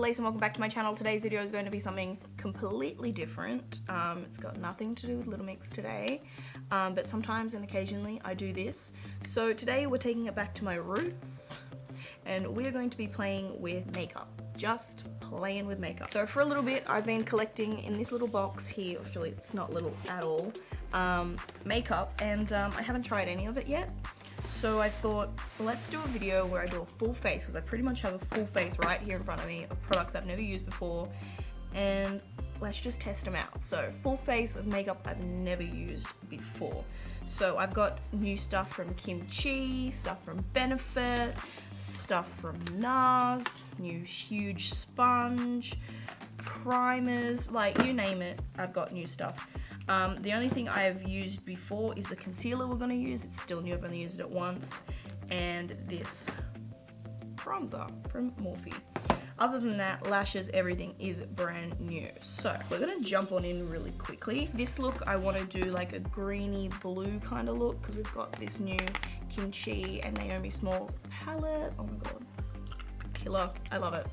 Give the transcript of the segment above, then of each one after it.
Elise and welcome back to my channel. Today's video is going to be something completely different. It's got nothing to do with Little Mix today, but sometimes and occasionally I do this. So today we're taking it back to my roots and we're going to be playing with makeup. Just playing with makeup. So for a little bit I've been collecting in this little box here, actually it's not little at all, makeup, and I haven't tried any of it yet. So I thought, let's do a video where I do a full face, because I pretty much have a full face right here in front of me of products I've never used before, and let's just test them out. So full face of makeup I've never used before. So I've got new stuff from KimChiChicBeauty, stuff from Benefit, stuff from NARS, new huge sponge, primers, like you name it, I've got new stuff. The only thing I've used before is the concealer we're going to use. It's still new, I've only used it once. And this bronzer from Morphe. Other than that, lashes, everything is brand new. So we're going to jump on in really quickly. This look, I want to do like a greeny blue kind of look because we've got this new KimChiChicBeauty and Naomi Smalls palette. Oh my god, killer, I love it.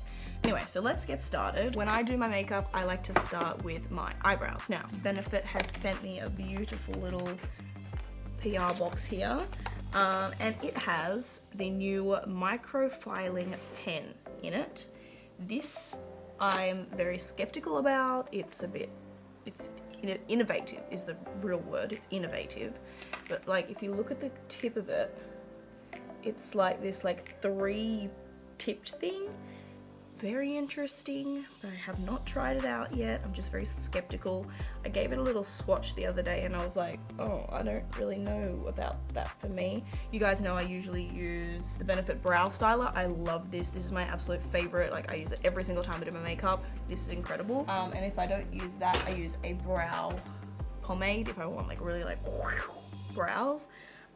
Anyway, so let's get started. When I do my makeup, I like to start with my eyebrows. Now, Benefit has sent me a beautiful little PR box here, and it has the new Microfilling pen in it. This I'm very skeptical about. It's innovative is the real word. It's innovative, but like if you look at the tip of it, it's like this like 3-tipped thing. Very interesting, but I have not tried it out yet. I'm just very skeptical. I gave it a little swatch the other day and I was like, oh, I don't really know about that for me. You guys know I usually use the Benefit Brow Styler. I love this. This is my absolute favorite. Like I use it every single time I do my makeup. This is incredible. And if I don't use that, I use a brow pomade if I want like really like brows.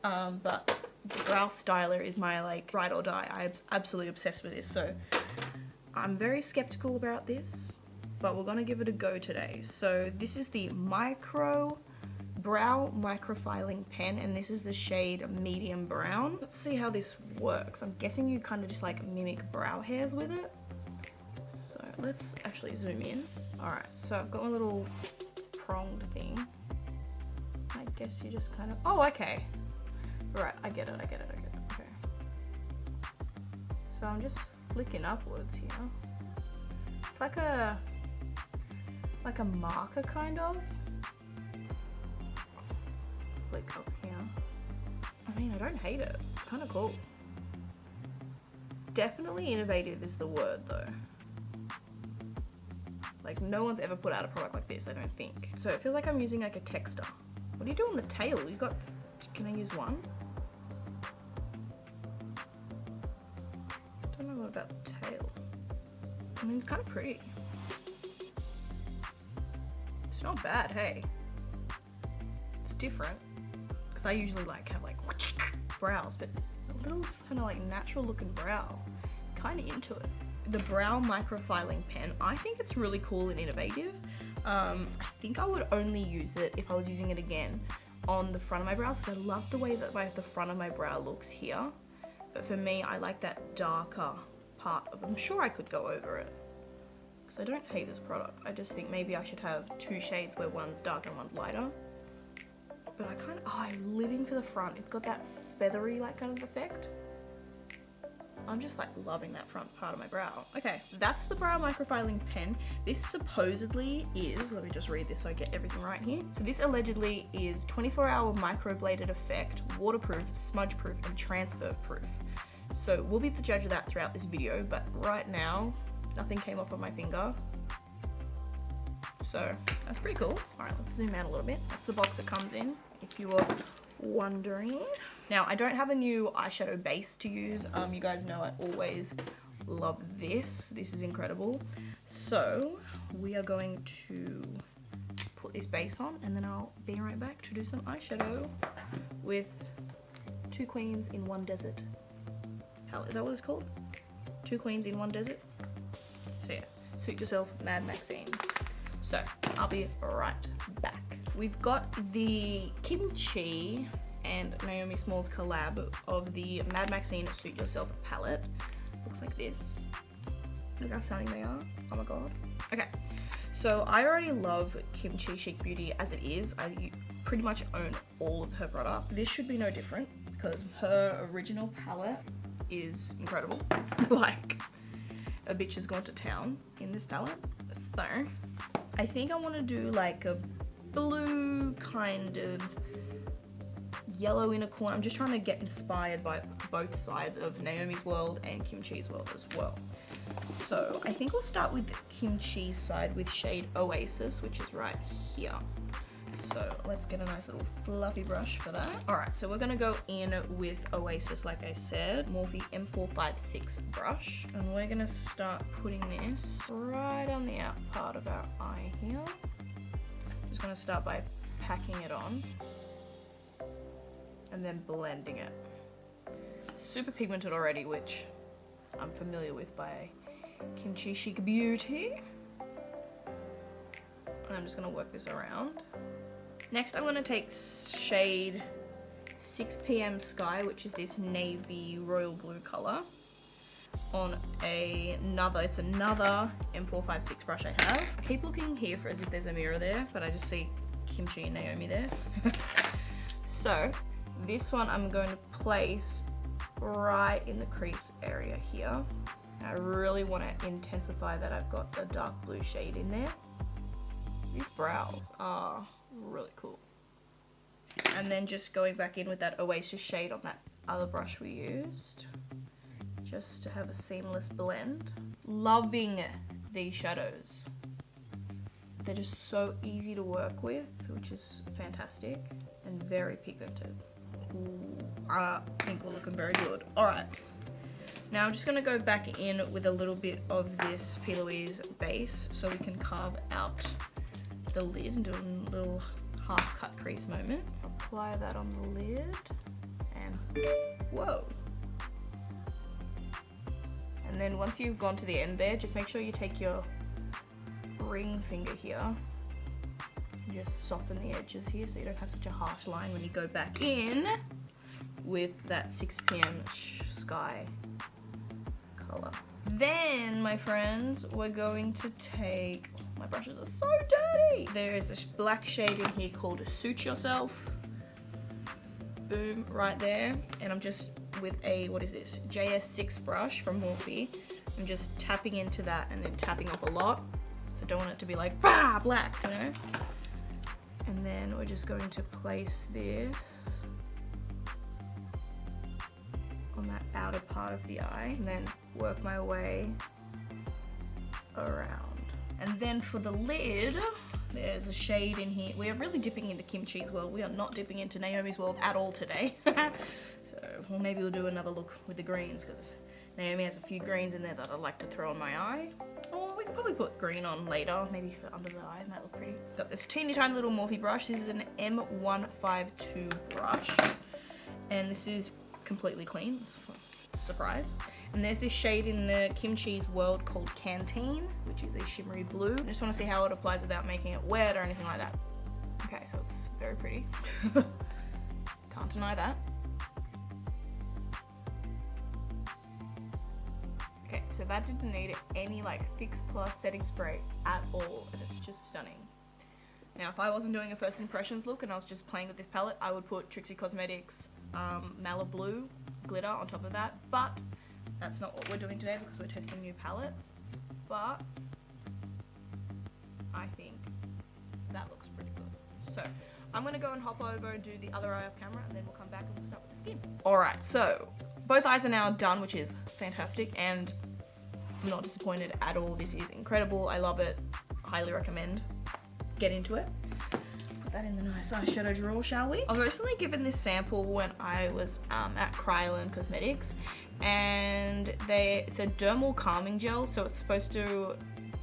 But the Brow Styler is my like ride or die. I'm absolutely obsessed with this. So I'm very skeptical about this, but we're gonna give it a go today. So this is the Brow Microfiling pen, and this is the shade medium brown. Let's see how this works. I'm guessing you kind of just like mimic brow hairs with it. So let's actually zoom in. All right, so I've got my little pronged thing. I guess you just kind of, oh, okay. Right, I get it. Okay. So I'm just flicking upwards here. It's like a marker kind of. Flick up here. I mean, I don't hate it. It's kind of cool. Definitely innovative is the word though. Like no one's ever put out a product like this, I don't think. So it feels like I'm using like a texter. What do you do on the tail? You got, can I use one? About the tail. I mean, it's kind of pretty. It's not bad, hey. It's different because I usually like have like brows, but a little kind of like natural looking brow. Kind of into it. The Brow Microfiling pen, I think it's really cool and innovative. I think I would only use it if I was using it again on the front of my brows because I love the way that the front of my brow looks here. But for me, I like that darker part of it. I'm sure I could go over it because I don't hate this product. I just think maybe I should have 2 shades where one's darker and one's lighter. But I kind of, I'm living for the front. It's got that feathery like kind of effect. I'm just like loving that front part of my brow. Okay, that's the Brow Microfiling pen. This supposedly is, let me just read this so I get everything right here. So this allegedly is 24-hour microbladed effect, waterproof, smudge proof, and transfer proof. So we'll be the judge of that throughout this video, but right now, nothing came off of my finger. So that's pretty cool. All right, let's zoom out a little bit. That's the box it comes in, if you were wondering. Now, I don't have a new eyeshadow base to use. You guys know I always love this. This is incredible. So we are going to put this base on and then I'll be right back to do some eyeshadow with 2 queens in 1 desert. Is that what it's called? 2 queens in 1 desert? So yeah, suit yourself, Mad Maxine. So I'll be right back. We've got the KimChiChicBeauty and Naomi Smalls collab of the Mad Maxine Suit Yourself palette. Looks like this. Look how stunning they are. Oh my god. Okay, so I already love KimChiChicBeauty as it is. I pretty much own all of her product. This should be no different because her original palette is incredible. Like, a bitch has gone to town in this palette. So I think I want to do like a blue kind of yellow in a corner. I'm just trying to get inspired by both sides of Naomi's world and Kimchi's world as well. So I think we'll start with Kimchi's side with shade Oasis, which is right here. So let's get a nice little fluffy brush for that. All right, so we're gonna go in with Oasis, like I said, Morphe M456 brush. And we're gonna start putting this right on the out part of our eye here. Just gonna start by packing it on and then blending it. Super pigmented already, which I'm familiar with by KimChiChicBeauty. And I'm just gonna work this around. Next, I'm gonna take shade 6 PM Sky, which is this navy royal blue color, on another M456 brush I have. I keep looking here for as if there's a mirror there, but I just see Kimchi and Naomi there. So this one I'm going to place right in the crease area here. I really want to intensify that I've got a dark blue shade in there. These brows are really cool. And then just going back in with that Oasis shade on that other brush we used, just to have a seamless blend. Loving these shadows. They're just so easy to work with, which is fantastic, and very pigmented. Ooh, I think we're looking very good. All right. Now I'm just gonna go back in with a little bit of this P. Louise base so we can carve out the lid and do a little half cut crease moment. Apply that on the lid and whoa. And then once you've gone to the end there, just make sure you take your ring finger here and just soften the edges here so you don't have such a harsh line when you go back in with that 6 PM Sky color. Then, my friends, we're going to take, oh, my brushes are so dirty. There is this black shade in here called Suit Yourself. Boom, right there. And I'm just with a, what is this, JS6 brush from Morphe. I'm just tapping into that and then tapping off a lot. So I don't want it to be like, bah, black, you know? And then we're just going to place this on that outer part of the eye and then work my way around. And then for the lid, there's a shade in here. We are really dipping into Kimchi's world. We are not dipping into Naomi's world at all today. So, well, maybe we'll do another look with the greens because Naomi has a few greens in there that I'd like to throw on my eye. Or we could probably put green on later, maybe for under the eye, might look pretty. Got this teeny tiny little Morphe brush. This is an M152 brush. And this is completely clean, surprise. And there's this shade in the Kimchi's world called Canteen, which is a shimmery blue. I just want to see how it applies without making it wet or anything like that. Okay, so it's very pretty. Can't deny that. Okay, so that didn't need any like Fix Plus setting spray at all, and it's just stunning. Now, if I wasn't doing a first impressions look and I was just playing with this palette, I would put Trixie Cosmetics Malibu glitter on top of that, but that's not what we're doing today because we're testing new palettes. But I think that looks pretty good. So I'm gonna go and hop over and do the other eye off camera, and then we'll come back and we'll start with the skin. All right, so both eyes are now done, which is fantastic, and I'm not disappointed at all. This is incredible. I love it. Highly recommend. Get into it. Put that in the nice eyeshadow drawer, shall we? I was recently given this sample when I was at Kryolan Cosmetics, and it's a dermal calming gel, so it's supposed to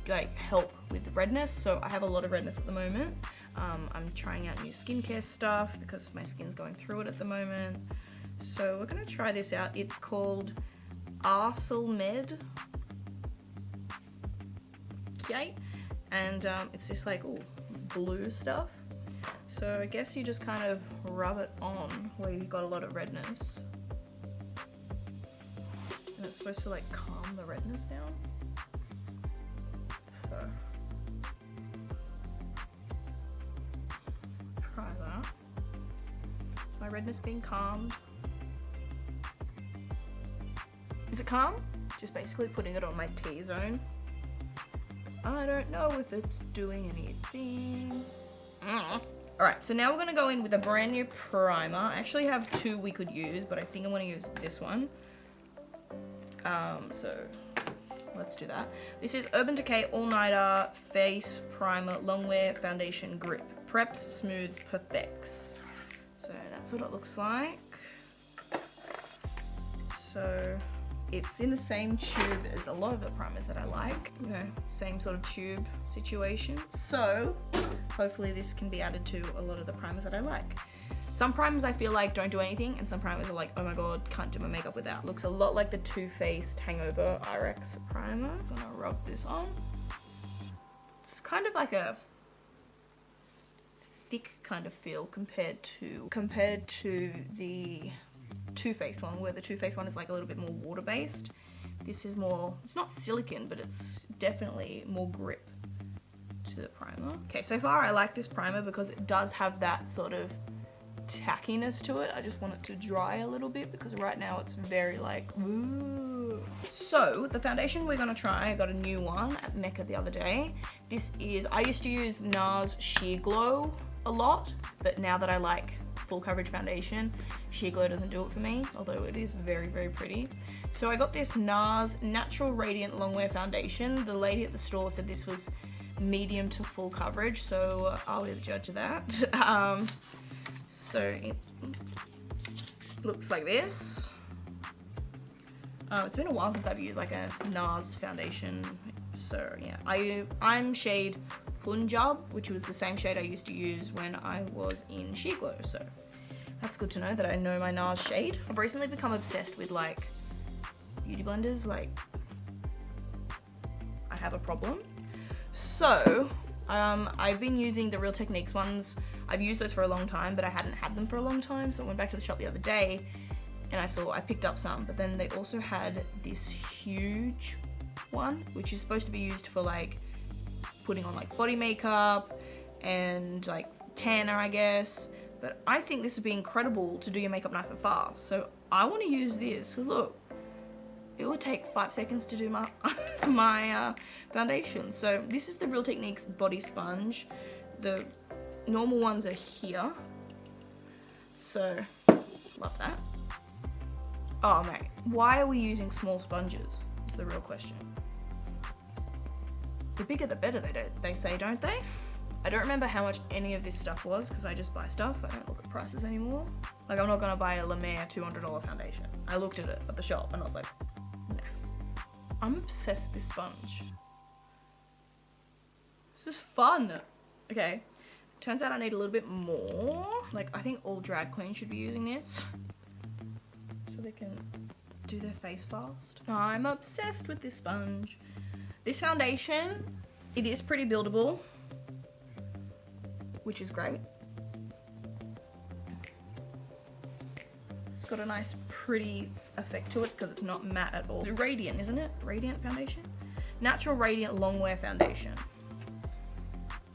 like help with redness. So I have a lot of redness at the moment. I'm trying out new skincare stuff because my skin's going through it at the moment. So we're gonna try this out. It's called Arselmed. Okay, and it's just like blue stuff. So I guess you just kind of rub it on where you've got a lot of redness. And it's supposed to like calm the redness down. my redness being calmed? Is it calm? Just basically putting it on my T-zone. I don't know if it's doing anything. Alright, so now we're going to go in with a brand new primer. I actually have two we could use, but I think I want to use this one. So let's do that. This is Urban Decay All Nighter Face Primer Longwear Foundation Grip. Preps, smooths, perfects. So that's what it looks like. So it's in the same tube as a lot of the primers that I like. You know, same sort of tube situation. So hopefully this can be added to a lot of the primers that I like. Some primers I feel like don't do anything, and some primers are like, oh my god, can't do my makeup without. Looks a lot like the Too Faced Hangover Irex primer. I'm gonna rub this on. It's kind of like a thick kind of feel compared to the Too Faced one, where the Too Faced one is like a little bit more water based. This is more, it's not silicone, but it's definitely more grip to the primer. Okay, so far I like this primer because it does have that sort of tackiness to it. I just want it to dry a little bit because right now it's very like, ooh. So the foundation we're gonna try, I got a new one at Mecca the other day. This is, I used to use NARS Sheer Glow a lot, but now that I like full coverage foundation, Sheer Glow doesn't do it for me, although it is very, very pretty. So I got this NARS Natural Radiant Longwear Foundation. The lady at the store said this was medium to full coverage, so I'll be the judge of that. So it looks like this. It's been a while since I've used like a NARS foundation. So yeah, I'm shade Punjab, which was the same shade I used to use when I was in Sheer Glow. So that's good to know that I know my NARS shade. I've recently become obsessed with like beauty blenders. Like I have a problem. So I've been using the Real Techniques ones. I've used those for a long time, but I hadn't had them for a long time. So I went back to the shop the other day and I picked up some, but then they also had this huge one, which is supposed to be used for like putting on like body makeup and like tanner, I guess. But I think this would be incredible to do your makeup nice and fast. So I want to use this because look, it would take 5 seconds to do my my foundation. So this is the Real Techniques body sponge. The normal ones are here. So love that. Oh mate, why are we using small sponges? Is the real question. The bigger the better, they say, don't they? I don't remember how much any of this stuff was because I just buy stuff. I don't look at prices anymore. Like I'm not gonna buy a La Mer $200 foundation. I looked at it at the shop and I was like, nah. I'm obsessed with this sponge. This is fun. Okay, turns out I need a little bit more. Like I think all drag queens should be using this so they can do their face fast. I'm obsessed with this sponge. This foundation, it is pretty buildable, which is great. It's got a nice pretty effect to it because it's not matte at all. Radiant, isn't it? Radiant foundation? Natural Radiant Longwear Foundation.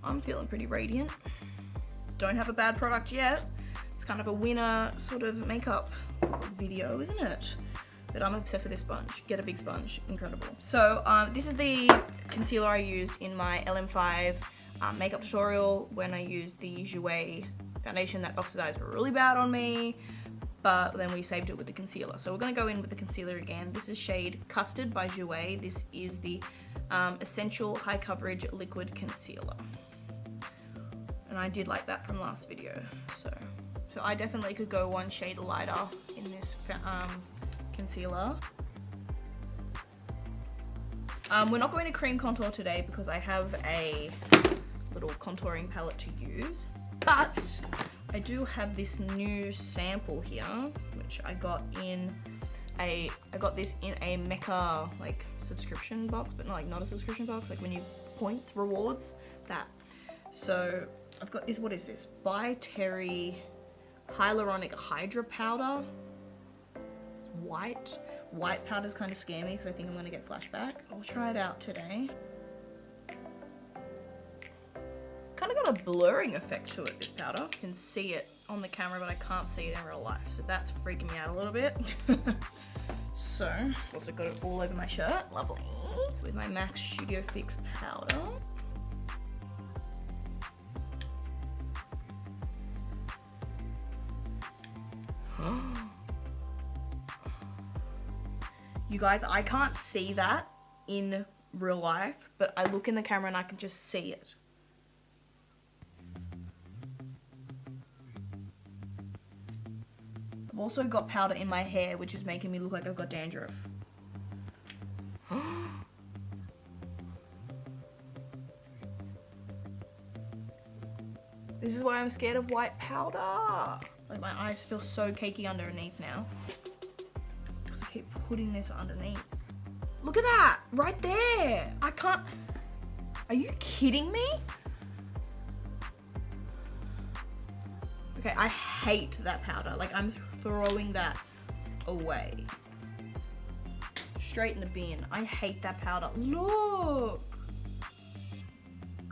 I'm feeling pretty radiant. Don't have a bad product yet. It's kind of a winner sort of makeup video, isn't it? But I'm obsessed with this sponge. Get a big sponge, incredible. So this is the concealer I used in my LM5 makeup tutorial when I used the Jouer foundation that oxidized really bad on me, but then we saved it with the concealer. So we're gonna go in with the concealer again. This is shade Custard by Jouer. This is the Essential High Coverage Liquid Concealer. And I did like that from last video. So I definitely could go one shade lighter in this concealer. We're not going to cream contour today because I have a little contouring palette to use, but I do have this new sample here, which I got in I got this in a Mecca like subscription box, but not a subscription box, like when you point rewards, that. So I've got this, what is this? By Terry Hyaluronic Hydra Powder. White powder's kind of scary because I think I'm going to get flashback. I'll try it out today. Kind of got a blurring effect to it, this powder. You can see it on the camera, but I can't see it in real life. So that's freaking me out a little bit. So, also got it all over my shirt. Lovely. With my MAC Studio Fix powder. You guys, I can't see that in real life, but I look in the camera and I can just see it. I've also got powder in my hair, which is making me look like I've got dandruff. This is why I'm scared of white powder. Like, my eyes feel so cakey underneath now. Because I keep putting this underneath. Look at that, right there. I can't, are you kidding me? Okay, I hate that powder. Like, I'm throwing that away. Straight in the bin. I hate that powder. Look.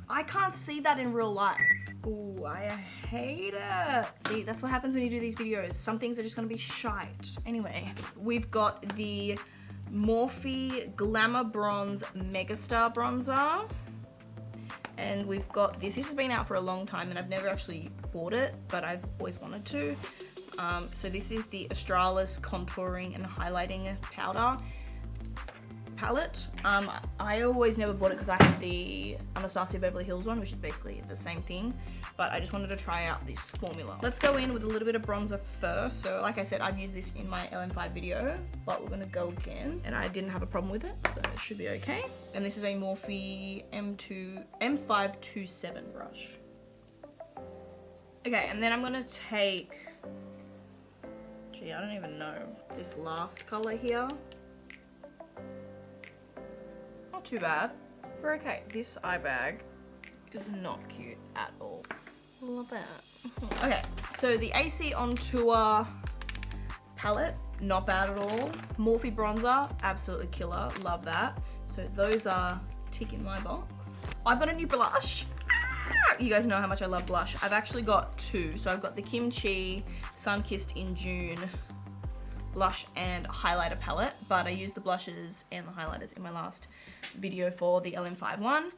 I can't see that in real life. Ooh, I hate it. See, that's what happens when you do these videos. Some things are just gonna be shite. Anyway, we've got the Morphe Glamour Bronze Megastar Bronzer. And we've got this. This has been out for a long time and I've never actually bought it, but I've always wanted to. So this is the Australis Contouring and Highlighting Powder palette. I always never bought it because I have the Anastasia Beverly Hills one, which is basically the same thing, but I just wanted to try out this formula. Let's go in with a little bit of bronzer first. So like I said, I've used this in my LM5 video, but we're gonna go again, and I didn't have a problem with it, so it should be okay. And this is a Morphe M527 brush. Okay, and then I'm gonna take, gee, I don't even know, this last color here. Not too bad. We're okay. This eye bag is not cute at all. Love that. Okay, so the AC on Tour palette, not bad at all. Morphe bronzer, absolutely killer. Love that. So those are ticking my box. I've got a new blush. You guys know how much I love blush. I've actually got two. So I've got the Kimchi Sunkissed in June blush and highlighter palette, but I used the blushes and the highlighters in my last video for the LM5 one.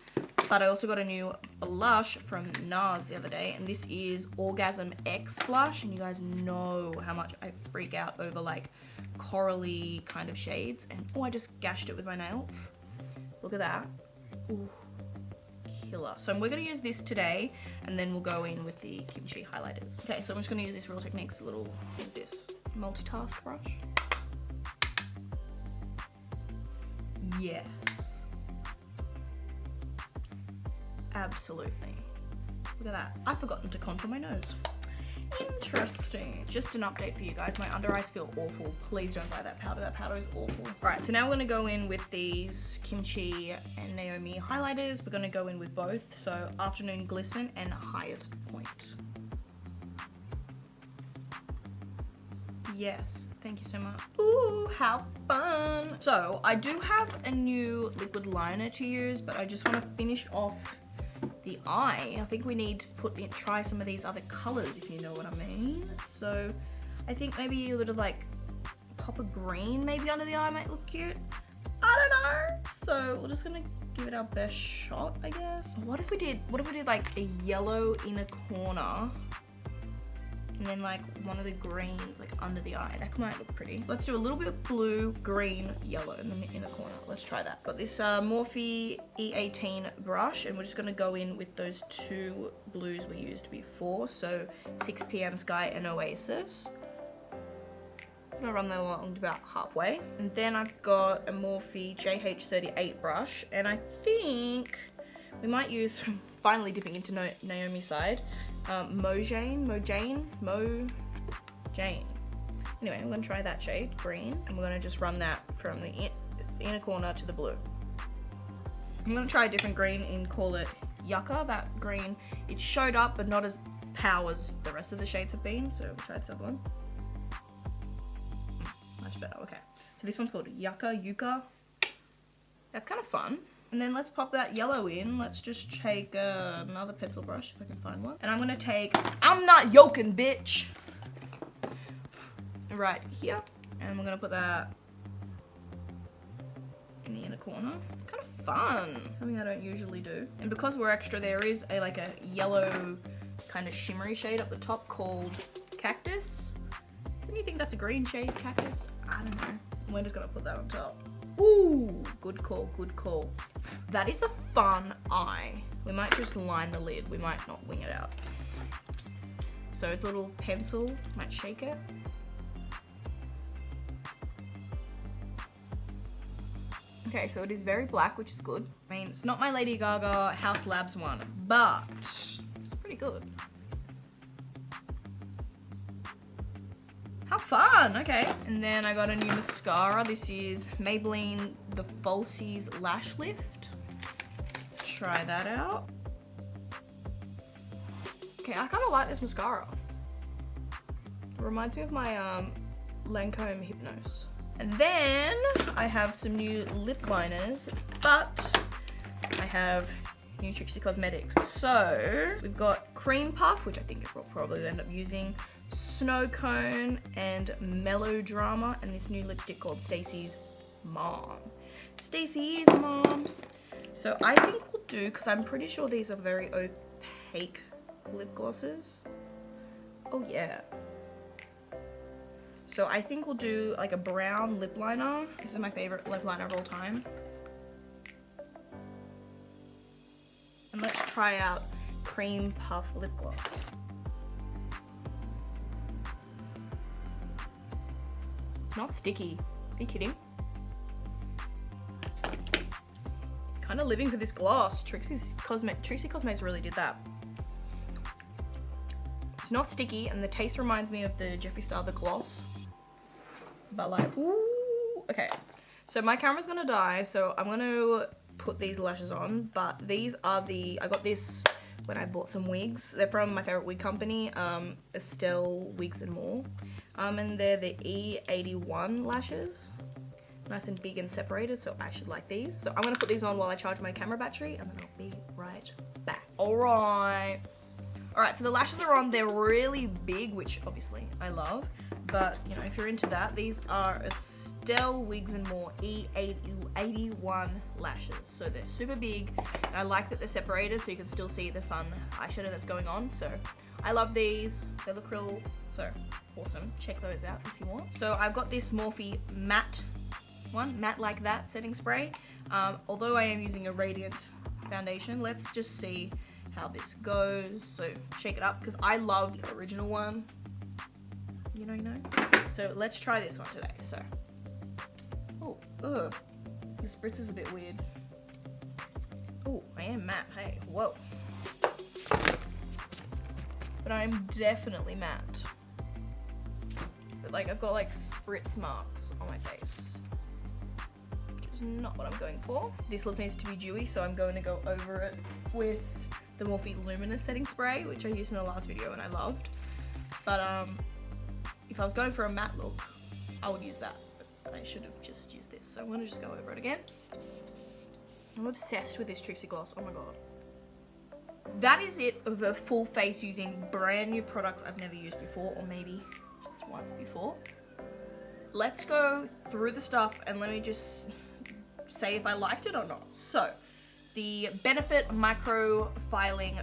But I also got a new blush from NARS the other day, and this is Orgasm X blush, and you guys know how much I freak out over like corally kind of shades. And oh, I just gashed it with my nail. Look at that. Ooh, killer. So we're gonna use this today, and then we'll go in with the Kimchi highlighters. Okay, so I'm just gonna use this Real Techniques little, what is this? Multitask brush. Yes. Absolutely. Look at that. I've forgotten to contour my nose. Interesting. Just an update for you guys. My under eyes feel awful. Please don't buy that powder. That powder is awful. Alright, so now we're going to go in with these Kimchi and Naomi highlighters. We're going to go in with both. So Afternoon Glisten and Highest Point. Yes, thank you so much. Ooh, how fun. So I do have a new liquid liner to use, but I just want to finish off the eye. I think we need to try some of these other colors, if you know what I mean. So I think maybe a little like pop of green maybe under the eye might look cute. I don't know. So we're just gonna give it our best shot, I guess. What if we did like a yellow inner corner and then like one of the greens like under the eye? That might look pretty. Let's do a little bit of blue, green, yellow in the inner corner. Let's try that. Got this Morphe E18 brush, and we're just gonna go in with those two blues we used before. So 6 PM Sky and Oasis. I'm gonna run that along to about halfway. And then I've got a Morphe JH38 brush, and I think we might use, finally dipping into Naomi's side, Mojane. Anyway, I'm gonna try that shade, green, and we're gonna just run that from the inner corner to the blue. I'm gonna try a different green and call it Yucca. That green, it showed up, but not as pow as the rest of the shades have been, so we'll try this other one. Much better, okay. So this one's called Yucca. That's kind of fun. And then let's pop that yellow in. Let's just take another pencil brush if I can find one. And I'm gonna take, I'm not yoking, bitch. Right here. And we're gonna put that in the inner corner. Kind of fun. Something I don't usually do. And because we're extra, there is like a yellow kind of shimmery shade up the top called Cactus. Don't you think that's a green shade, Cactus? I don't know. We're just gonna put that on top. Ooh, good call, good call. That is a fun eye. We might just line the lid. We might not wing it out. So it's a little pencil, might shake it. Okay, so it is very black, which is good. I mean, it's not my Lady Gaga House Labs one, but it's pretty good. How fun, okay. And then I got a new mascara. This is Maybelline the Falsies Lash Lift. Try that out. Okay, I kind of like this mascara. It reminds me of my Lancome Hypnose. And then I have some new lip liners, but I have new Trixie Cosmetics. So we've got Cream Puff, which I think we'll probably end up using, Snow Cone, and Melodrama, and this new lipstick called Stacey's Mom. Stacey's Mom. So I think we'll do, because I'm pretty sure these are very opaque lip glosses. Oh yeah. So I think we'll do like a brown lip liner. This is my favorite lip liner of all time. And let's try out Cream Puff Lip Gloss. It's not sticky. Are you kidding? Kind of living for this gloss. Trixie Cosmetics really did that. It's not sticky, and the taste reminds me of the Jeffree Star, the gloss. But like, ooh, okay. So my camera's gonna die, so I'm gonna put these lashes on, but these are I got this when I bought some wigs. They're from my favorite wig company, Estelle Wigs and More. And they're the E81 lashes. Nice and big and separated, so I should like these. So I'm gonna put these on while I charge my camera battery, and then I'll be right back. Alright, so the lashes are on. They're really big, which obviously I love. But, you know, if you're into that, these are Estelle Wigs and More E81 lashes. So they're super big. And I like that they're separated so you can still see the fun eyeshadow that's going on. So I love these. They look real, so awesome. Check those out if you want. So I've got this Morphe matte one, matte like that setting spray. Although I am using a Radiant foundation, let's just see how this goes. So shake it up, because I love the original one. You know. So let's try this one today. So, oh, ugh, the spritz is a bit weird. Oh, I am matte. Hey, whoa. But I'm definitely matte. But like, I've got like spritz marks on my face, which is not what I'm going for. This lip needs to be dewy, so I'm going to go over it with the Morphe Luminous setting spray, which I used in the last video and I loved. But if I was going for a matte look, I would use that, but I should have just used this. So I'm gonna just go over it again. I'm obsessed with this Trixie gloss, oh my god. That is it of a full face using brand new products I've never used before, or maybe just once before. Let's go through the stuff and let me just say if I liked it or not. So, the Benefit Microfilling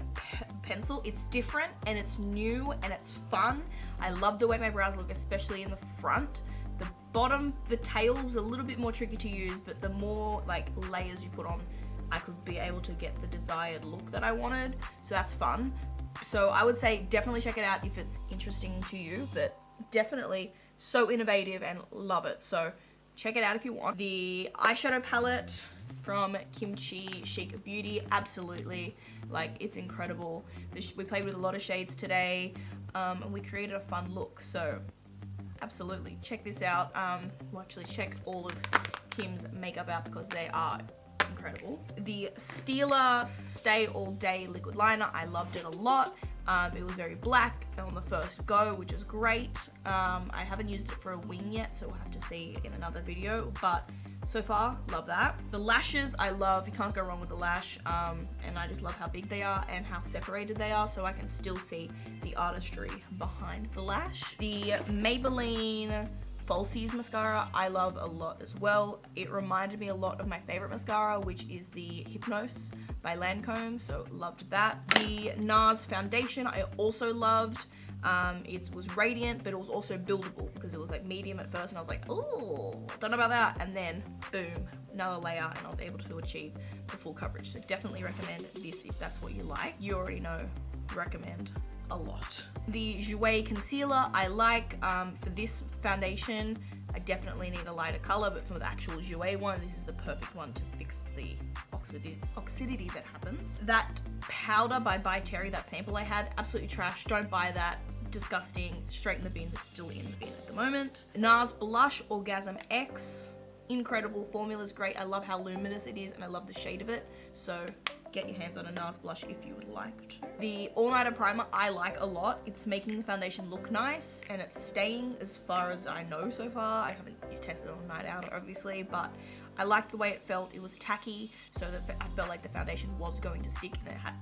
pencil, it's different and it's new and it's fun. I love the way my brows look, especially in the front. The bottom, the tail's a little bit more tricky to use, but the more like layers you put on, I could be able to get the desired look that I wanted. So that's fun. So I would say definitely check it out if it's interesting to you, but definitely so innovative and love it. So check it out if you want. The eyeshadow palette from KimChiChicBeauty, absolutely, like, it's incredible. We played with a lot of shades today, and we created a fun look, so absolutely check this out. Well, actually check all of Kim's makeup out because they are incredible. The Stila Stay All Day liquid liner, I loved it a lot. It was very black on the first go, which is great. I haven't used it for a wing yet, so we'll have to see in another video, but So far, love that. The lashes, I love. You can't go wrong with the lash. And I just love how big they are and how separated they are, so I can still see the artistry behind the lash. The Maybelline Falsies mascara I love a lot as well. It reminded me a lot of my favorite mascara, which is the Hypnose by Lancome, so loved that. The NARS foundation I also loved. It was radiant, but it was also buildable because it was like medium at first, and I was like, oh, don't know about that. And then boom, another layer, and I was able to achieve the full coverage. So definitely recommend this if that's what you like. You already know, recommend a lot. The Jouer concealer I like. For this foundation, I definitely need a lighter color, but for the actual Jouer one, this is the perfect one to fix the oxidity that happens. That powder by Terry, that sample I had, absolutely trash. Don't buy that. Disgusting. Straight in the bin, but still in the bin at the moment. NARS blush Orgasm X. Incredible. Formula's great. I love how luminous it is, and I love the shade of it. So get your hands on a NARS blush if you would like to. The all-nighter primer I like a lot. It's making the foundation look nice, and it's staying as far as I know so far. I haven't tested it on night out, obviously, but I liked the way it felt. It was tacky, so that I felt like the foundation was going to stick,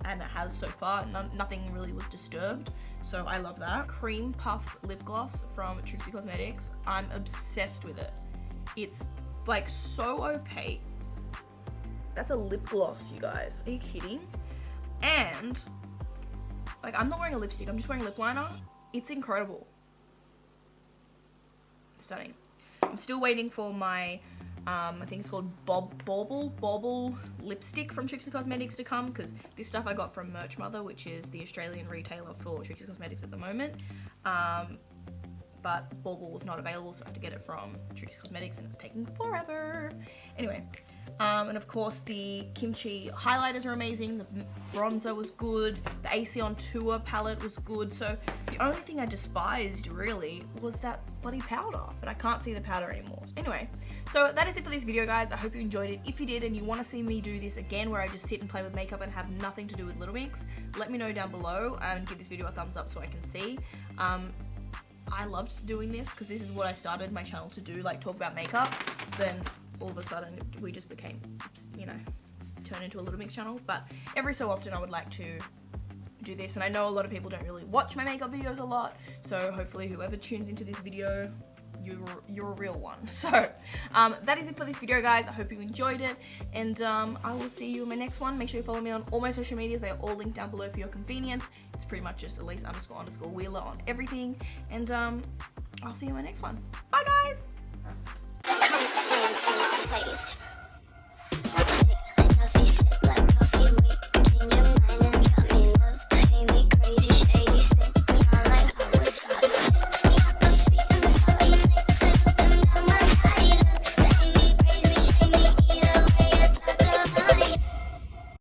and it has so far. Nothing really was disturbed, so I love that. Cream Puff Lip Gloss from Trixie Cosmetics. I'm obsessed with it. It's like so opaque. That's a lip gloss, you guys. Are you kidding? And like, I'm not wearing a lipstick, I'm just wearing lip liner. It's incredible. Stunning. I'm still waiting for my I think it's called Bauble lipstick from Trixie Cosmetics to come, because this stuff I got from Merch Mother, which is the Australian retailer for Trixie Cosmetics at the moment. But Bauble was not available, so I had to get it from Trixie Cosmetics, and it's taking forever. Anyway, and of course the Kimchi highlighters are amazing. The bronzer was good. The AC on Tour palette was good. So the only thing I despised really was that bloody powder, but I can't see the powder anymore. Anyway, so that is it for this video, guys. I hope you enjoyed it. If you did and you want to see me do this again where I just sit and play with makeup and have nothing to do with Little Mix, let me know down below and give this video a thumbs up so I can see. I loved doing this because this is what I started my channel to do, like talk about makeup. Then all of a sudden we just became, you know, turned into a Little Mix channel. But every so often I would like to do this, and I know a lot of people don't really watch my makeup videos a lot, so hopefully whoever tunes into this video, you're a real one. So that is it for this video, guys. I hope you enjoyed it, and I will see you in my next one. Make sure you follow me on all my social medias. They are all linked down below for your convenience. It's pretty much just Elise__Wheeler on everything, and I'll see you in my next one. Bye, guys.